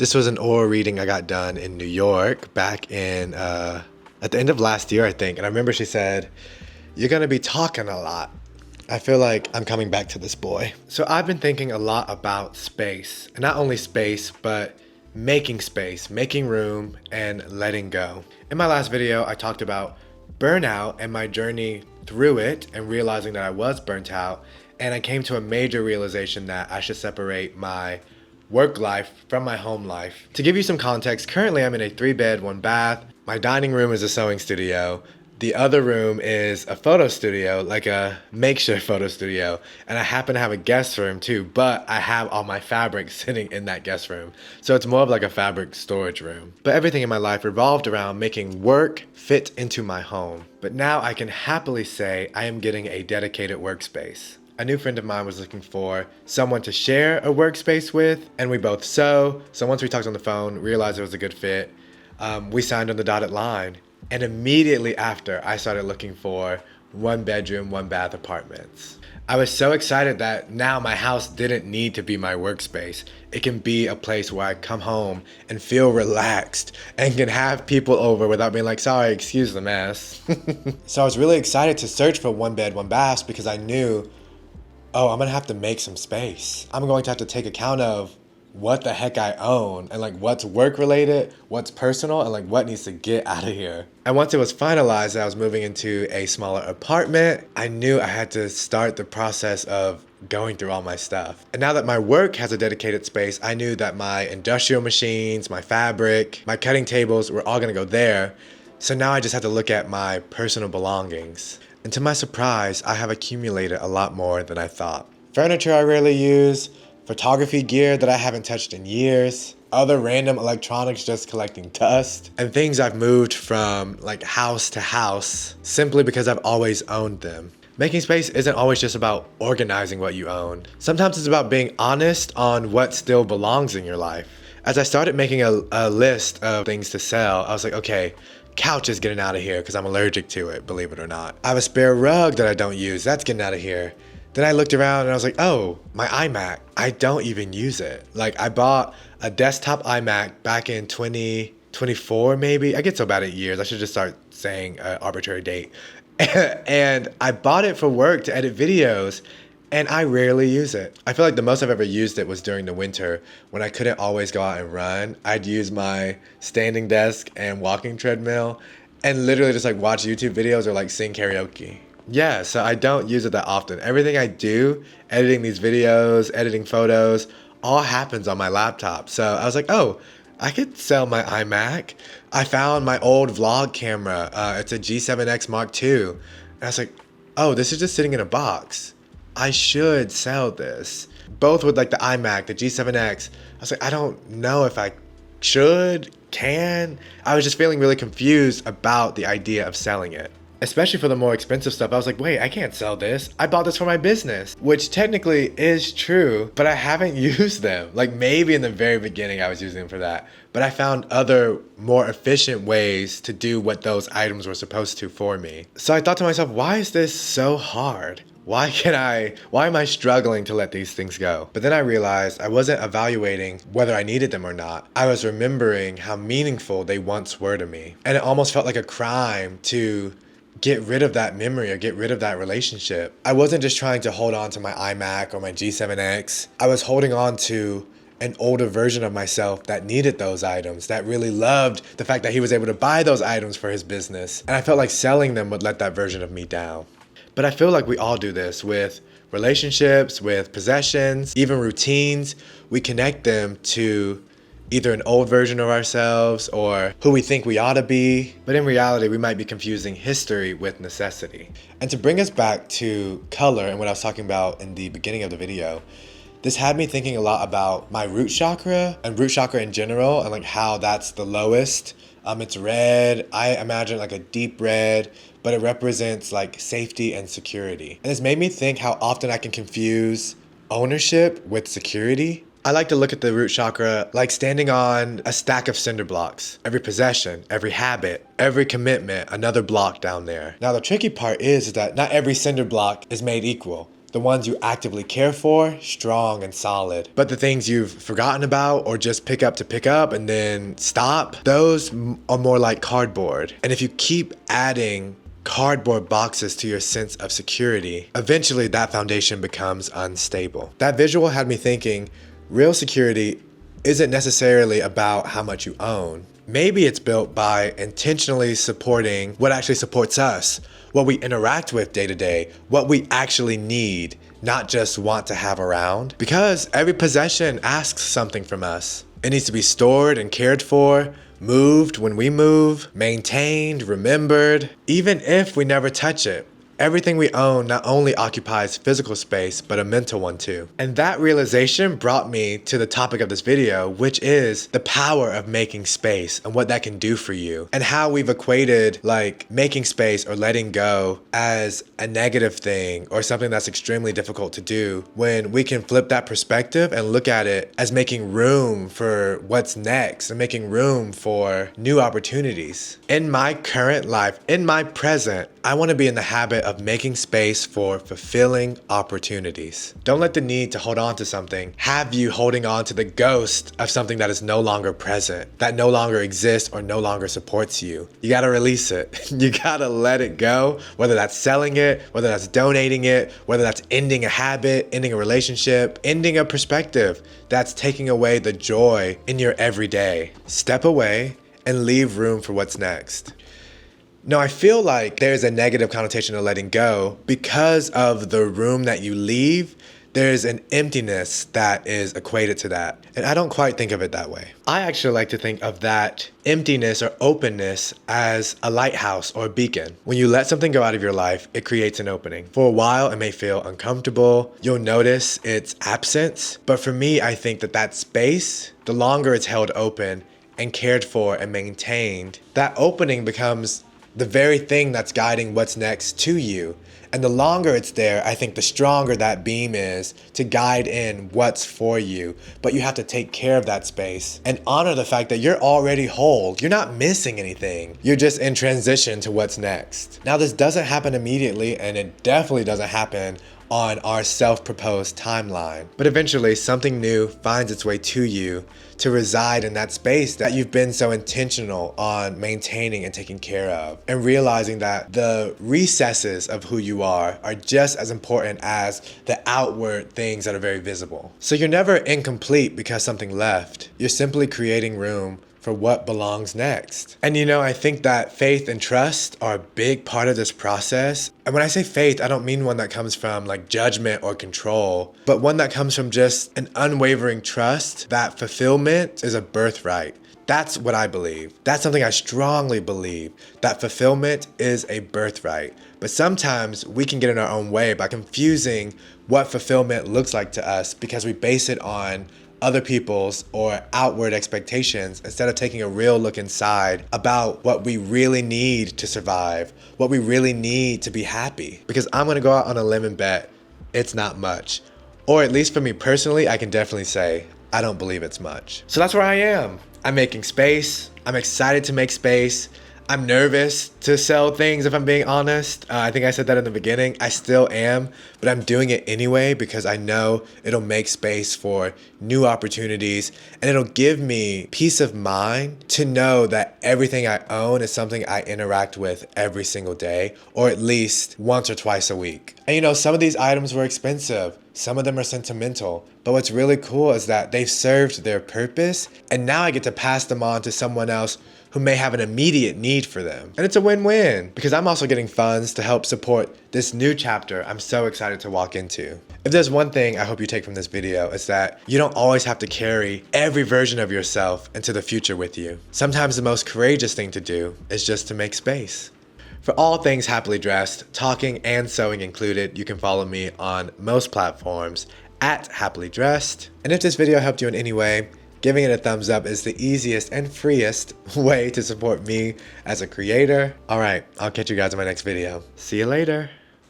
This was an oral reading I got done in New York back in, at the end of last year, I think. And I remember she said, "You're gonna be talking a lot." I feel like I'm coming back to this boy. So I've been thinking a lot about space, and not only space, but making space, making room, and letting go. In my last video, I talked about burnout and my journey through it and realizing that I was burnt out. And I came to a major realization that I should separate my work life from my home life. To give you some context, currently I'm in a 3-bed, 1-bath. My dining room is a sewing studio. The other room is a photo studio, like a makeshift photo studio. And I happen to have a guest room too, but I have all my fabric sitting in that guest room. So it's more of like a fabric storage room. But everything in my life revolved around making work fit into my home. But now I can happily say I am getting a dedicated workspace. A new friend of mine was looking for someone to share a workspace with, and we both sew. So once we talked on the phone, realized it was a good fit. We signed on the dotted line. And immediately after, I started looking for 1-bedroom, 1-bath apartments. I was so excited that now my house didn't need to be my workspace. It can be a place where I come home and feel relaxed and can have people over without being like, "Sorry, excuse the mess." So I was really excited to search for 1-bed, 1-baths because I knew, oh, I'm gonna have to make some space. I'm going to have to take account of what the heck I own and like what's work related, what's personal, and like what needs to get out of here. And once it was finalized that I was moving into a smaller apartment, I knew I had to start the process of going through all my stuff. And now that my work has a dedicated space, I knew that my industrial machines, my fabric, my cutting tables were all gonna go there. So now I just had to look at my personal belongings. And to my surprise, I have accumulated a lot more than I thought. Furniture I rarely use, photography gear that I haven't touched in years, other random electronics just collecting dust, and things I've moved from like house to house simply because I've always owned them. Making space isn't always just about organizing what you own. Sometimes it's about being honest on what still belongs in your life. As I started making a list of things to sell, I was like, okay, couch is getting out of here because I'm allergic to it, believe it or not. I have a spare rug that I don't use, that's getting out of here. Then I looked around and I was like, oh, my iMac, I don't even use it. Like I bought a desktop iMac back in 2024 maybe. I get so bad at years, I should just start saying an arbitrary date. And I bought it for work to edit videos, and I rarely use it. I feel like the most I've ever used it was during the winter when I couldn't always go out and run. I'd use my standing desk and walking treadmill and literally just like watch YouTube videos or like sing karaoke. Yeah, so I don't use it that often. Everything I do, editing these videos, editing photos, all happens on my laptop. So I was like, oh, I could sell my iMac. I found my old vlog camera. It's a G7X Mark II. And I was like, oh, this is just sitting in a box. I should sell this. Both with like the iMac, the G7X. I was like, I don't know if I can. I was just feeling really confused about the idea of selling it. Especially for the more expensive stuff, I was like, wait, I can't sell this. I bought this for my business, which technically is true, but I haven't used them. Like maybe in the very beginning I was using them for that, but I found other more efficient ways to do what those items were supposed to for me. So I thought to myself, why is this so hard? Why am I struggling to let these things go? But then I realized I wasn't evaluating whether I needed them or not. I was remembering how meaningful they once were to me. And it almost felt like a crime to get rid of that memory or get rid of that relationship. I wasn't just trying to hold on to my iMac or my G7X. I was holding on to an older version of myself that needed those items, that really loved the fact that he was able to buy those items for his business. And I felt like selling them would let that version of me down. But I feel like we all do this with relationships, with possessions, even routines. We connect them to either an old version of ourselves or who we think we ought to be. But in reality, we might be confusing history with necessity. And to bring us back to color and what I was talking about in the beginning of the video, this had me thinking a lot about my root chakra and root chakra in general and like how that's the lowest. It's red. I imagine like a deep red, but it represents like safety and security. And this made me think how often I can confuse ownership with security. I like to look at the root chakra like standing on a stack of cinder blocks. Every possession, every habit, every commitment, another block down there. Now the tricky part is that not every cinder block is made equal. The ones you actively care for, strong and solid. But the things you've forgotten about or just pick up and then stop, those are more like cardboard. And if you keep adding cardboard boxes to your sense of security, eventually that foundation becomes unstable. That visual had me thinking, real security isn't necessarily about how much you own. Maybe it's built by intentionally supporting what actually supports us, what we interact with day to day, what we actually need, not just want to have around. Because every possession asks something from us. It needs to be stored and cared for, moved when we move, maintained, remembered, even if we never touch it. Everything we own not only occupies physical space, but a mental one too. And that realization brought me to the topic of this video, which is the power of making space and what that can do for you. And how we've equated like making space or letting go as a negative thing or something that's extremely difficult to do, when we can flip that perspective and look at it as making room for what's next and making room for new opportunities. In my current life, in my present, I want to be in the habit of making space for fulfilling opportunities. Don't let the need to hold on to something have you holding on to the ghost of something that is no longer present, that no longer exists or no longer supports you. You gotta release it. You gotta let it go, whether that's selling it, whether that's donating it, whether that's ending a habit, ending a relationship, ending a perspective that's taking away the joy in your everyday. Step away and leave room for what's next. No, I feel like there's a negative connotation to letting go because of the room that you leave. There's an emptiness that is equated to that. And I don't quite think of it that way. I actually like to think of that emptiness or openness as a lighthouse or a beacon. When you let something go out of your life, it creates an opening. For a while, it may feel uncomfortable. You'll notice its absence. But for me, I think that space, the longer it's held open and cared for and maintained, that opening becomes the very thing that's guiding what's next to you. And the longer it's there, I think the stronger that beam is to guide in what's for you. But you have to take care of that space and honor the fact that you're already whole. You're not missing anything. You're just in transition to what's next. Now, this doesn't happen immediately, and it definitely doesn't happen on our self-proposed timeline. But eventually, something new finds its way to you to reside in that space that you've been so intentional on maintaining and taking care of. And realizing that the recesses of who you are just as important as the outward things that are very visible. So you're never incomplete because something left. You're simply creating room for what belongs next. And I think that faith and trust are a big part of this process. And when I say faith, I don't mean one that comes from like judgment or control, but one that comes from just an unwavering trust that fulfillment is a birthright. That's what I believe. That's something I strongly believe, that fulfillment is a birthright. But sometimes we can get in our own way by confusing what fulfillment looks like to us because we base it on other people's or outward expectations instead of taking a real look inside about what we really need to survive, what we really need to be happy. Because I'm gonna go out on a limb and bet it's not much. Or at least for me personally, I can definitely say I don't believe it's much. So that's where I am. I'm making space. I'm excited to make space. I'm nervous to sell things, if I'm being honest. I think I said that in the beginning. I still am, but I'm doing it anyway because I know it'll make space for new opportunities, and it'll give me peace of mind to know that everything I own is something I interact with every single day, or at least once or twice a week. And some of these items were expensive. Some of them are sentimental, but what's really cool is that they've served their purpose, and now I get to pass them on to someone else who may have an immediate need for them. And it's a win-win because I'm also getting funds to help support this new chapter I'm so excited to walk into. If there's one thing I hope you take from this video, it's that you don't always have to carry every version of yourself into the future with you. Sometimes the most courageous thing to do is just to make space. For all things happily dressed, talking and sewing included, you can follow me on most platforms at happily dressed. And if this video helped you in any way, giving it a thumbs up is the easiest and freest way to support me as a creator. All right, I'll catch you guys in my next video. See you later.